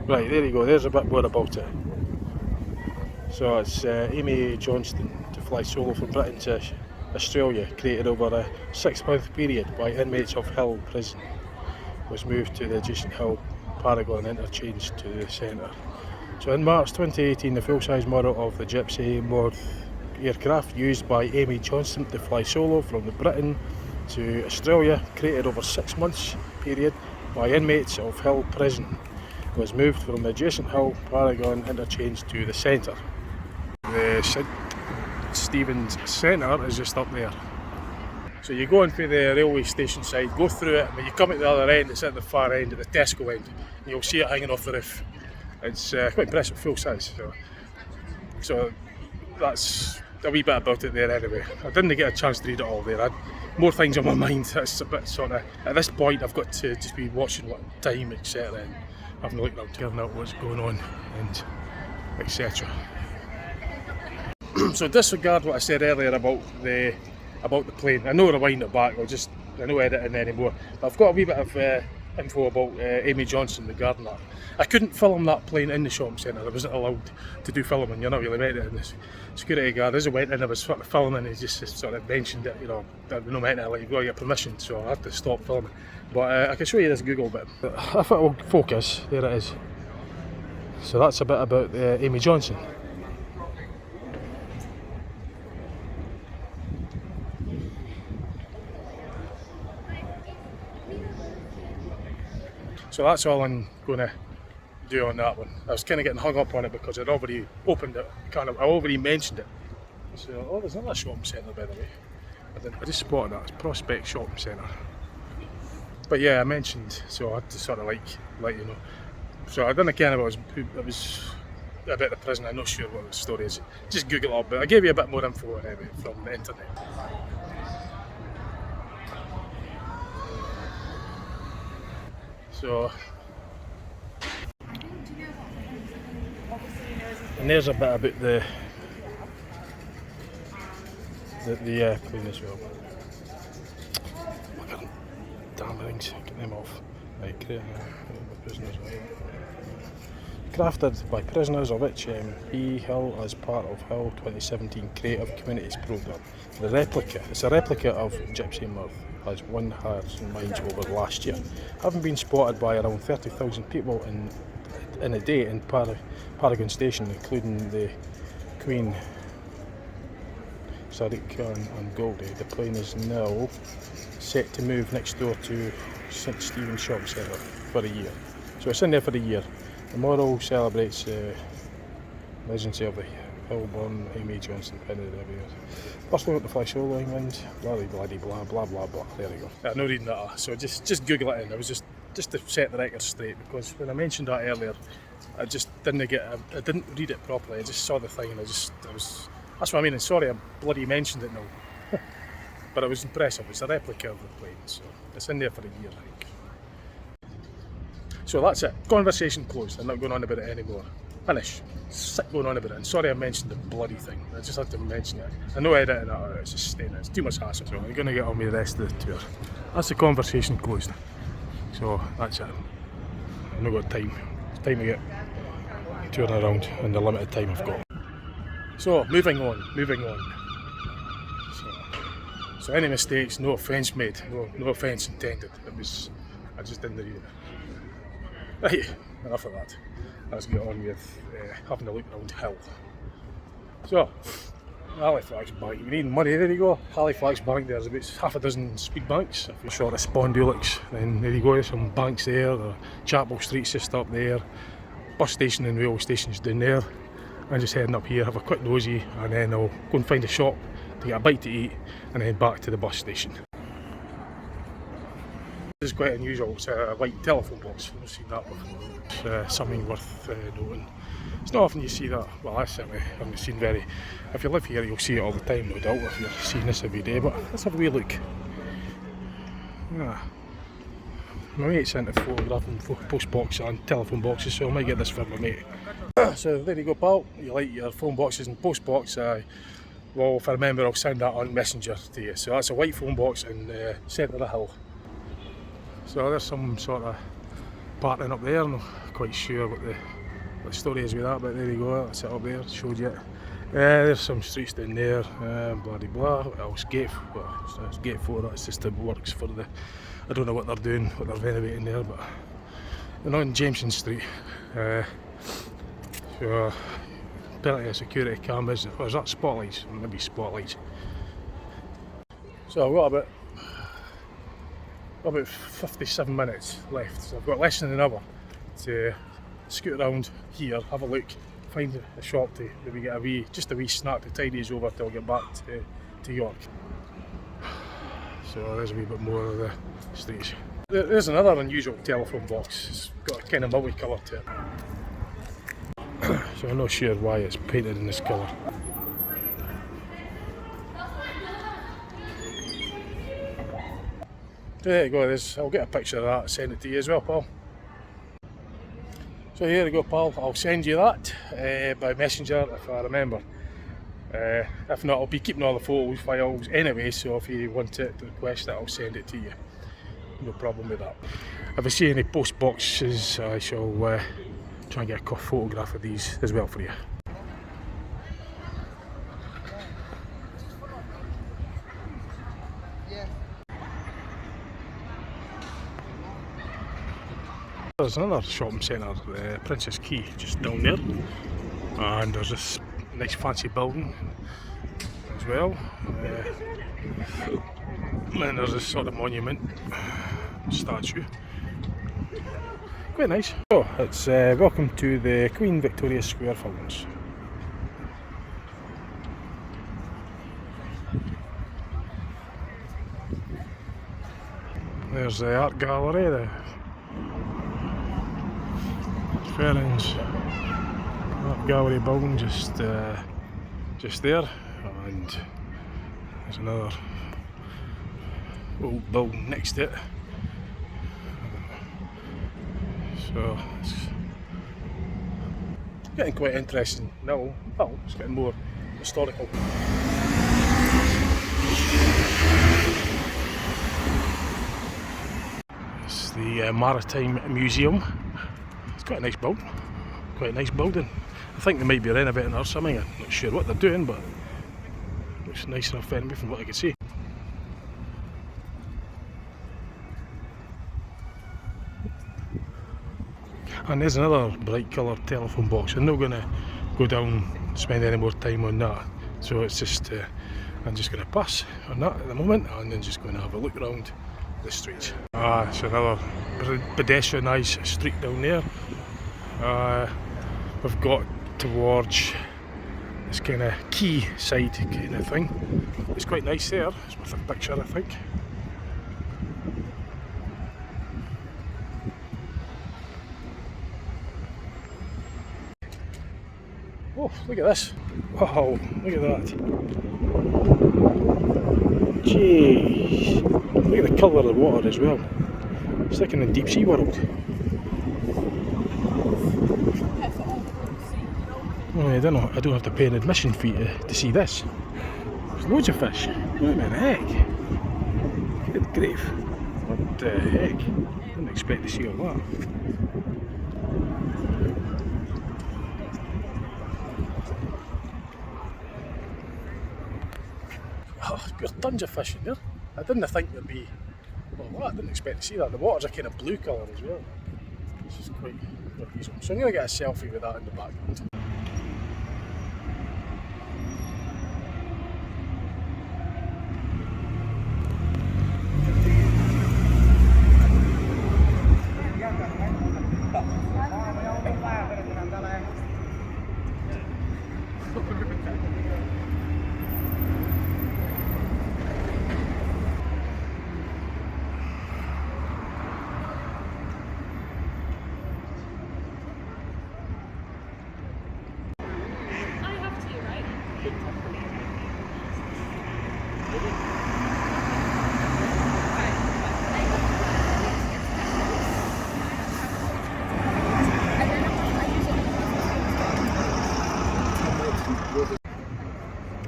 Right, there you go, there's a bit more about it. So it's Amy Johnston to fly solo from Britain to Australia, created over a 6-month period by inmates of Hill Prison, was moved to the adjacent Hill Paragon interchange to the centre. So in March 2018, the full-size model of the Gypsy Moth aircraft used by Amy Johnston to fly solo from Britain to Australia, created over 6 months period by inmates of Hill Prison, was moved from the adjacent Hill Paragon interchange to the centre. The St Stephen's Centre is just up there. So you go in through the railway station side, go through it, and when you come at the other end, it's at the far end, at the Tesco end, and you'll see it hanging off the roof. It's quite impressive, full size. So that's a wee bit about it there anyway. I didn't get a chance to read it all there. I had more things on my mind. That's a bit sort of, at this point I've got to just be watching what time, etc. and having a look around, figuring out what's going on and etc. So disregard what I said earlier about the plane. I know rewind it back, I know editing anymore. But I've got a wee bit of info about Amy Johnston, the gardener. I couldn't film that plane in the shopping centre. I wasn't allowed to do filming. You're not really meant to. And the security guard, as I went in, I was sort of filming, and he just sort of mentioned it, you know, I'm not meant to, like, you've got to get permission, so I had to stop filming. But I can show you this Google bit. If it will focus, there it is. So that's a bit about Amy Johnston. So that's all I'm going to do on that one. I was kind of getting hung up on it because I'd already opened it, I already mentioned it. So, oh, there's another shopping centre, by the way. I just spotted that, it's Prospect Shopping Centre. But yeah, I mentioned, so I had to sort of let you know. So I don't know again about it was about the prison. I'm not sure what the story is. Just Google it up, but I gave you a bit more info anyway from the internet. So, and there's a bit about the plane as well. Look at them, damn things, get them off. Right, prisoners. Crafted by prisoners of HMP Hill as part of Hill 2017 Creative Communities Programme. It's a replica of Gypsy Moth, has won hearts and minds over last year, having been spotted by around 30,000 people in a day in Paragon Station, including the Queen, Sadiq and Goldie. The plane is now set to move next door to St Stephen's Shopping Centre for a year. So it's in there for a year. The model celebrates the legacy of the Hillborn Amy Johnston penned every year. First one to fly solo England, blah blah blah blah. There we go. I'm not reading that, so just Google it in. I was just to set the record straight, because when I mentioned that earlier, I just didn't read it properly. I just saw the thing and that's what I mean. And sorry I bloody mentioned it now. But it was impressive. It's a replica of the plane, so it's in there for a year, I think. So that's it. Conversation closed. I'm not going on about it anymore. Finish. Sick going on about it. And sorry I mentioned the bloody thing. I just had to mention it. I know editing it, it's just staying in. It's too much hassle. So I'm going to get on with the rest of the tour. That's the conversation closed. So that's it. I've not got time. It's time to get touring around in the limited time I've got. So moving on. So any mistakes, no offence made. No offence intended. I just didn't read it. Right, enough of that. Let's get on with having a look around Hill. So, Halifax Bank. You need money, there you go. Halifax Bank, there's about half a dozen speed banks. If you're short of Spondulix, then there you go, there's some banks there. Chapel Street's just up there. Bus station and railway station's down there. I'm just heading up here, have a quick nosy, and then I'll go and find a shop to get a bite to eat, and then back to the bus station. This is quite unusual. It's a white telephone box. I've never seen that before. It's something worth noting. It's not often you see that. Well, I certainly haven't seen very. If you live here, you'll see it all the time, no doubt, if you're seeing this every day. But let's have a wee look. My mate's into photographing post box and telephone boxes, so I might get this for my mate. So there you go, pal. You like your phone boxes and post box? Well, if I remember, I'll send that on Messenger to you. So that's a white phone box in the centre of the hill. So there's some sort of parting up there. I'm not quite sure what the story is with that, but there you go, that's it up there, showed you it. There's some streets down there, blah de blah. What else? Gate, well, it's gate 4, that's just the works for the, I don't know what they're doing, what they're renovating there, but they're on Jameson Street. So plenty of security cameras. Was that spotlights? Maybe spotlights. So I've got about 57 minutes left, so I've got less than an hour to scoot around here, have a look, find a shop to maybe get just a wee snack to tidy us over till I get back to York. So there's a wee bit more of the streets. There's another unusual telephone box. It's got a kind of multi-colour to it. So I'm not sure why it's painted in this colour. So there you go, I'll get a picture of that and send it to you as well, pal. So here you go, pal, I'll send you that by messenger if I remember. If not, I'll be keeping all the photos files anyway, so if you want it to request it, I'll send it to you. No problem with that. If I see any post boxes, I shall try and get a photograph of these as well for you. There's another shopping centre, Princess Quay, just down there, and there's this nice fancy building as well, and there's this sort of monument statue, quite nice. So it's welcome to the Queen Victoria Square Fountains. There's the art gallery, the Fairings art gallery building just there, and there's another old building next to it. So it's getting quite interesting now. Well, it's getting more historical. It's the Maritime Museum. Quite a nice building. Quite a nice building. I think they might be renovating or something. I'm not sure what they're doing, but it looks nice enough anyway from what I can see. And there's another bright coloured telephone box. I'm not going to go down and spend any more time on that. So it's just, I'm just going to pass on that at the moment and then just going to have a look around the streets. It's another pedestrianised street down there. We've got towards this kind of quay side kind of thing. It's quite nice there. It's worth a picture, I think. Oh, look at this. Wow, look at that. Jeez. Look at the colour of the water as well. It's like in the deep sea world. Oh, I don't have to pay an admission fee to see this. There's loads of fish. What the heck? Good grief. What the heck? Didn't expect to see all that. Oh, there's tons of fish in there. I didn't think there'd be. Well, I didn't expect to see that. The water's a kind of blue colour as well. This is quite reasonable. So I'm going to get a selfie with that in the background.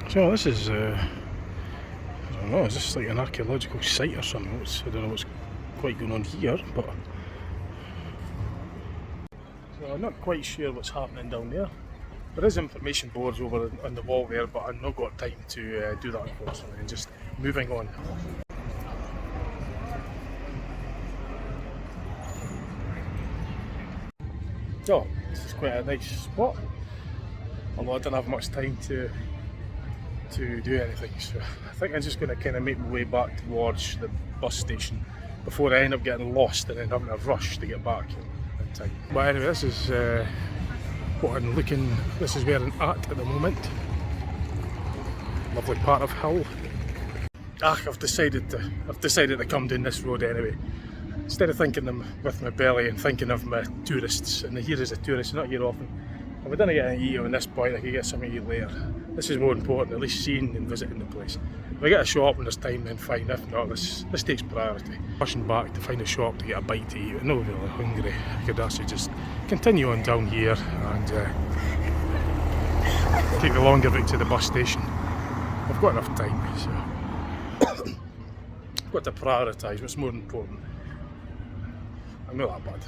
So this is, I don't know, is this like an archaeological site or something? I don't know what's quite going on here, but Well, I'm not quite sure what's happening down there. There is information boards over on the wall there, but I've not got time to do that unfortunately, and just moving on. Oh, this is quite a nice spot, although I don't have much time to do anything, so I think I'm just going to kind of make my way back towards the bus station before I end up getting lost and then having a rush to get back in time. But anyway, this is what I'm looking, this is where I'm at the moment. Lovely part of Hull. I've decided to come down this road anyway. Instead of thinking I'm with my belly and thinking of my tourists, and here is a tourist, not here often. If I didn't get anything to eat on this point, I could get something to eat later. This is more important, at least seeing and visiting the place. If I get a shop when there's time, then fine. If not, this takes priority. Pushing back to find a shop to get a bite to eat. I'm not really hungry. I could actually just continue on down here and take the longer route to the bus station. I've got enough time, so I've got to prioritise what's more important. I'm not that bad.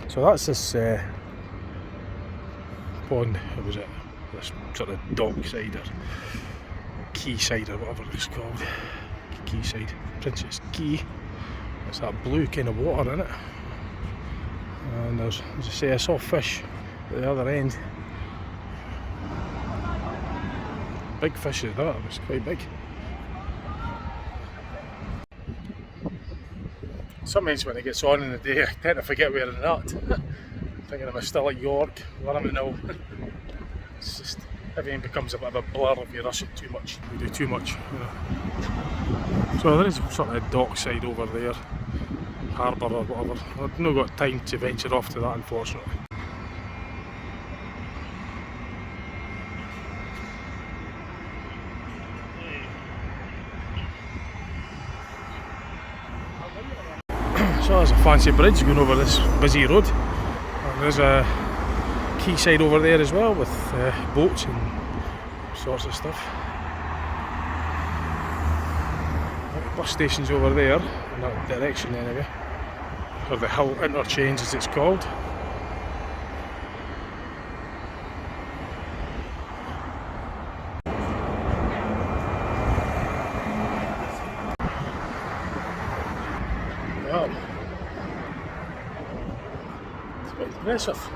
So that's this pond, what was it? This sort of dockside or quayside or whatever it's called. Quayside, Princess Quay. It's that blue kind of water in it. And there's, as I say, I saw fish at the other end. Big fish at that, it was quite big. Sometimes when it gets on in the day, I tend to forget where I'm at. Thinking I'm still at York, where am I now? It's just, everything becomes a bit of a blur if you rush it too much. You do too much. Yeah. So there is sort of a dockside over there, harbour or whatever. I've not got time to venture off to that, unfortunately. So there's a fancy bridge going over this busy road, and there's a quayside over there as well with boats and sorts of stuff. The bus station's over there in that direction anyway, or the Hull Interchange as it's called. Wow. It's quite impressive.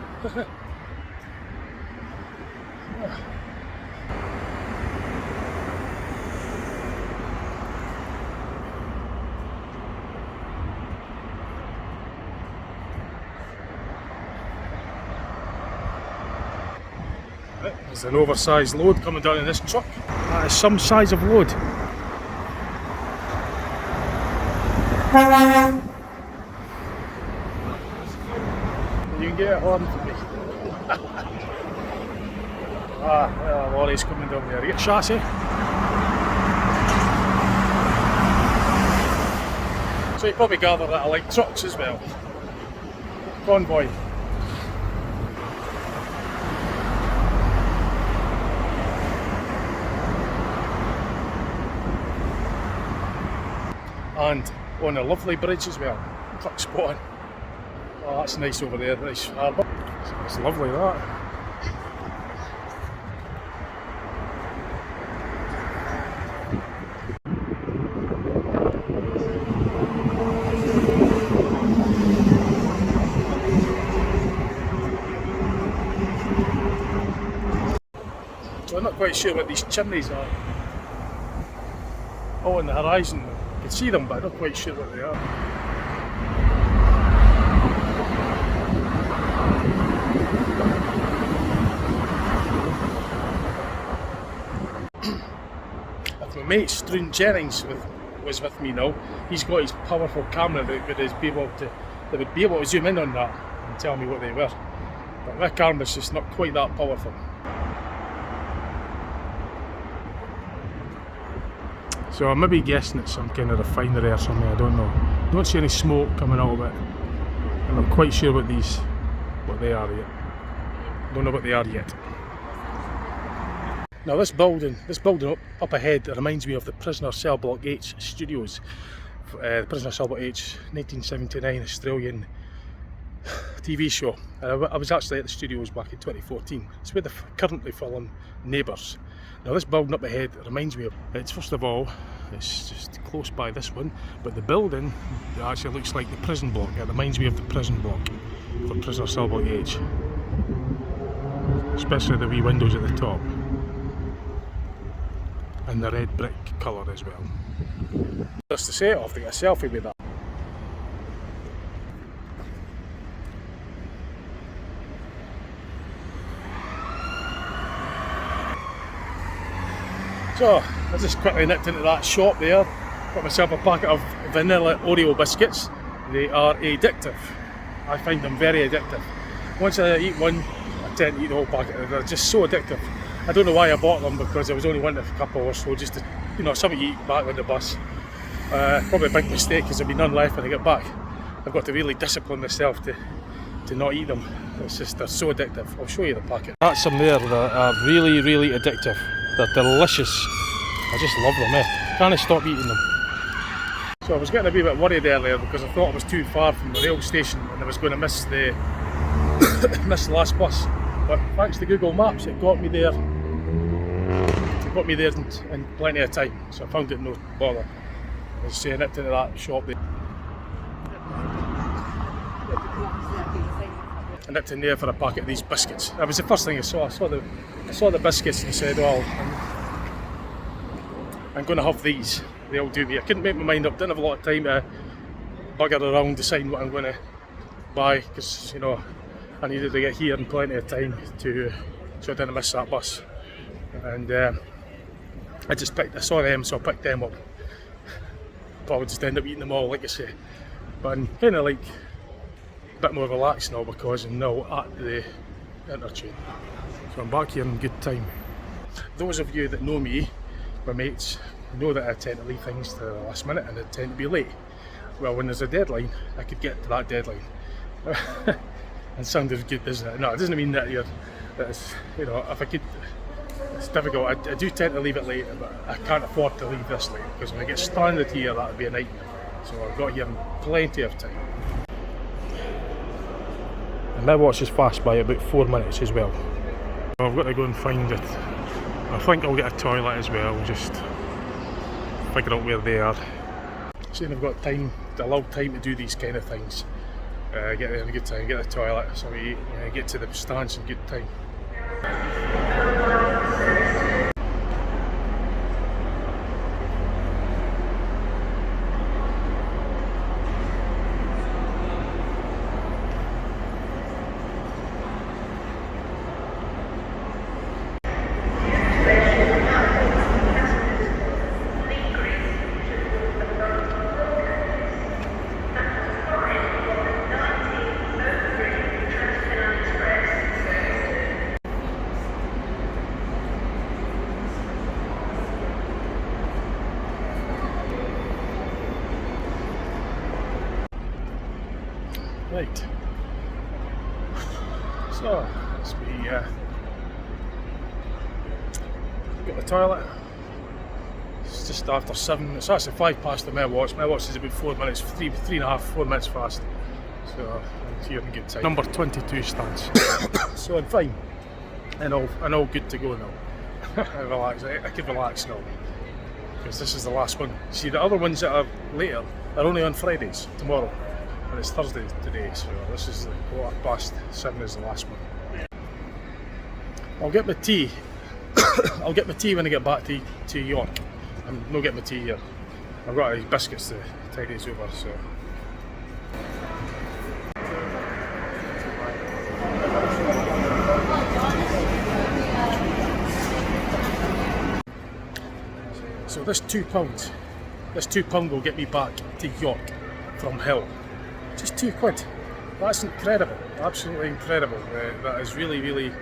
There's an oversized load coming down in this truck. That is some size of load. You can get a horn for me. Lorry's coming down there. You get chassis. So you probably gather that I like trucks as well. Convoy. And on a lovely bridge as well. Truck spotting. Oh, that's nice over there, nice harbour. It's lovely that. So I'm not quite sure what these chimneys are. Oh, on the horizon. I can see them, but I'm not quite sure what they are. If my mate Struan Jennings was with me now, he's got his powerful camera that would be able to zoom in on that and tell me what they were. But my camera's just not quite that powerful. So I may be guessing it's some kind of refinery or something, I don't know. Don't see any smoke coming out of it. I'm not quite sure what they are yet. Don't know what they are yet. Now this building up ahead reminds me of the Prisoner Cell Block H studios. The Prisoner Cell Block H 1979 Australian TV show. I was actually at the studios back in 2014. It's where they're currently filming Neighbours. Now this building up ahead reminds me of, it's first of all, it's just close by this one, but the building actually looks like the prison block. It reminds me of the prison block for Prisoner Cell Block H. Especially the wee windows at the top. And the red brick colour as well. Just to say it, I'll have to get a selfie with that. So, I just quickly nipped into that shop there, got myself a packet of vanilla Oreo biscuits. They are addictive. I find them very addictive. Once I eat one, I tend to eat the whole packet. They're just so addictive. I don't know why I bought them, because I was only wanting a couple or so, just to, you know, something to eat back on the bus. Probably a big mistake, because there'll be none left when I get back. I've got to really discipline myself to not eat them. It's just, they're so addictive. I'll show you the packet. That's some there that are really, really addictive. They're delicious. I just love them, Can't stop eating them. So I was getting a wee bit worried earlier because I thought I was too far from the rail station and I was going to miss the miss the last bus. But thanks to Google Maps, it got me there. It got me there in plenty of time. So I found it no bother. I was saying it to that shop there. I nipped in there for a packet of these biscuits. That was the first thing I saw. I saw the biscuits and I said, well, I'm going to have these. They'll do me. I couldn't make my mind up. Didn't have a lot of time to bugger around, deciding what I'm going to buy, because, you know, I needed to get here in plenty of time so I didn't miss that bus. And I saw them, so I picked them up. Probably just end up eating them all, like I say. But I'm kind of like a bit more relaxed now because I'm now at the interchange. So I'm back here in good time. Those of you that know me, my mates, know that I tend to leave things to the last minute and I tend to be late. Well, when there's a deadline, I could get to that deadline. And sounded good, doesn't it? No, it doesn't mean that it's, you know, if I could, it's difficult. I do tend to leave it late, but I can't afford to leave this late because when I get stranded here, that would be a nightmare. So I've got here in plenty of time. And my watch is fast by about 4 minutes as well. So I've got to go and find it. I think I'll get a toilet as well, just figure out where they are. Saying I've got time, allow time to do these kind of things. Get there in a good time, get the toilet, so we get to the stands in good time. Right, so let's got the toilet. It's just after 7. It's actually 5 past on my watch. My watch is about 4 minutes, 4 minutes fast. So I'm here in good time. Number 22 stands. So I'm fine and all good to go now. I can relax now because this is the last one. See, the other ones that are later are only on Fridays, tomorrow. And it's Thursday today, so this is the 7:15 is the last one. I'll get my tea. I'll get my tea when I get back to York. I'm not getting my tea here. I've got these biscuits to tide these over, so. So this £2 will get me back to York from Hill. Just £2. That's incredible, absolutely incredible. That is really, really,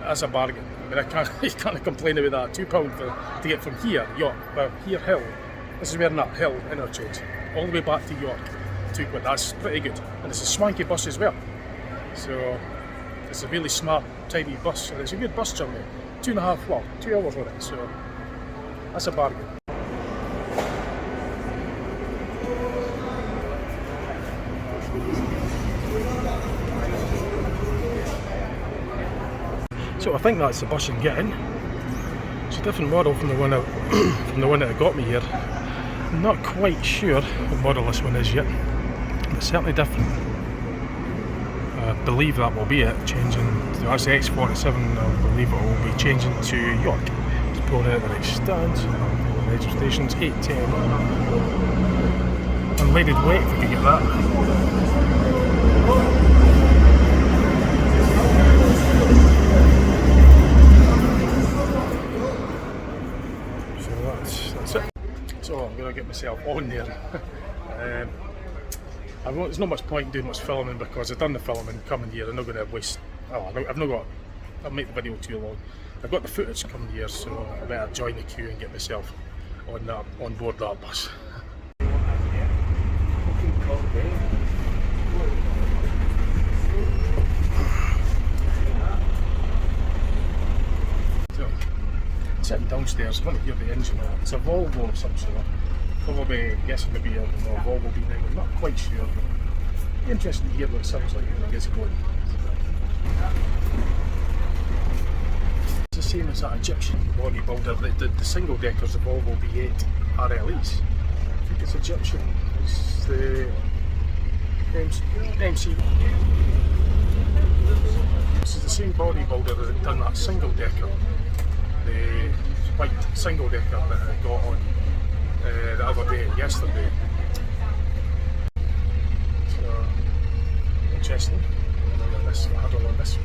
that's a bargain. I mean, you can't complain about that. £2 to get from here, York, well, here Hill. This is where I'm at, Hill interchange. all the way back to York. £2. That's pretty good, and it's a swanky bus as well. So it's a really smart, tidy bus, and it's a good bus journey. 2 hours with it. So that's a bargain. So I think that's the bus I'm getting. It's a different model from the one that got me here. I'm not quite sure what model this one is yet, but it's certainly different. I believe that will be it, changing. That's the X47. I believe it will be changing to York. Just pulling out the right stand. Major stations 810. Unleaded weight, if we could get that. That's it. So I'm going to get myself on there. There's not much point doing much filming because I've done the filming coming here. I'm not going to waste. I'll make the video too long. I've got the footage coming here, so I better join the queue and get myself on board that bus. So, sitting downstairs, I want to hear the engine on it. It's a Volvo of some sort. Probably, I'm guessing maybe a Volvo B9, I'm not quite sure, but it'd be interesting to hear what it sounds like when it gets going. It's the same as that Egyptian bodybuilder, the single deckers, the Volvo B8 RLEs. I think it's Egyptian, it's the MC. This is the same bodybuilder that done that single decker, the white single decker that I got on the other day, yesterday. So, interesting. I had on this.